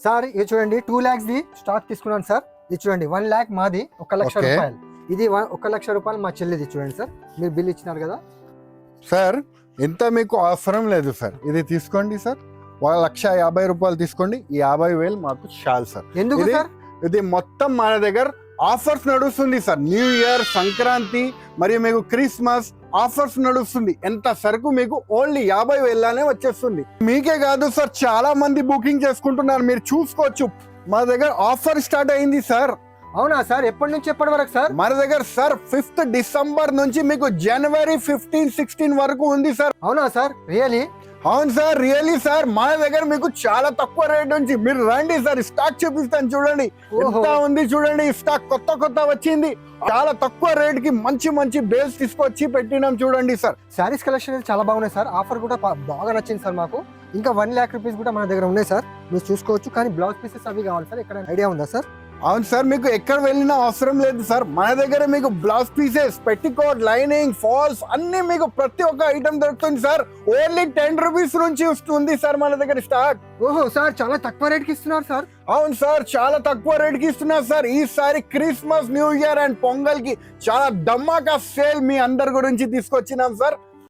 Sir ఇది చూడండి 2 lakhs the stock తీసుకున్నాను సార్. ఇది చూడండి 1 lakh మాది 1 లక్ష రూపాయలు. ఇది 1 లక్ష రూపాయలు మా చెల్లిది. చూడండి సార్, మీరు బిల్ ఇచ్చినారు కదా సార్. ఇంత మీకు అవసరం లేదు సార్, ఇది తీసుకోండి సార్. 1,50,000 తీసుకోండి. ఈ 50,000 మాకు చాలు సార్. ఎందుకు సార్? ఇది మొత్తం మన దగ్గర ఆఫర్స్ నడుస్తుంది సార్. న్యూ ఇయర్, సంక్రాంతి మరియు మీకు క్రిస్మస్ ఆఫర్స్ నడుస్తుంది. ఎంత సరుకు మీకు ఓన్లీ 50,000 వచ్చేస్తుంది. మీకే కాదు సార్, చాలా మంది బుకింగ్ చేసుకుంటున్నారు, మీరు చూసుకోవచ్చు. మా దగ్గర ఆఫర్ స్టార్ట్ అయింది సార్. అవునా సార్? ఎప్పటి నుంచి ఎప్పటి వరకు సార్? మన దగ్గర సార్ 5th డిసెంబర్ నుంచి మీకు జనవరి 15, 16 వరకు ఉంది సార్. అవునా సార్? రియలీ? అవును సార్, రియలీ సార్. మన దగ్గర మీకు చాలా తక్కువ రేట్ నుంచి మీరు రండి సార్, స్టాక్ చూపిస్తాను చూడండి. ఎంత ఉంది చూడండి, స్టాక్ కొత్త వచ్చింది. చాలా తక్కువ రేట్ కి మంచి మంచి బేల్స్ తీసుకొచ్చి పెట్టినాం చూడండి సార్. శారీస్ కలెక్షన్ చాలా బాగున్నాయి సార్. ఆఫర్ కూడా బాగా నచ్చింది సార్ మాకు. ఇంకా 1 lakh రూపీస్ కూడా మన దగ్గర ఉన్నాయి సార్, మీరు చూసుకోవచ్చు. కానీ బ్లౌజ్ పీసెస్ అవి కావాలి సార్, ఎక్కడ ఐడియా ఉందా సార్? అవును సార్, మీకు ఎక్కడ వెళ్ళినా అవసరం లేదు సార్. మన దగ్గర మీకు blouse pieces, petticoat, lining, falls అన్ని మీకు ప్రతి ఒక్క ఐటమ్ దొరుకుతుంది సార్. ఓన్లీ 10 రూపీస్ నుంచి వస్తుంది సార్ మన దగ్గర స్టార్ట్. ఓహో సార్, చాలా తక్కువ రేట్ కి ఇస్తున్నారు సార్. అవును సార్, చాలా తక్కువ రేట్ కి ఇస్తున్నారు సార్. ఈసారి Christmas, new year and pongal కి చాలా ధమాకా సేల్ మీ అందరి గురించి తీసుకొచ్చినాం సార్.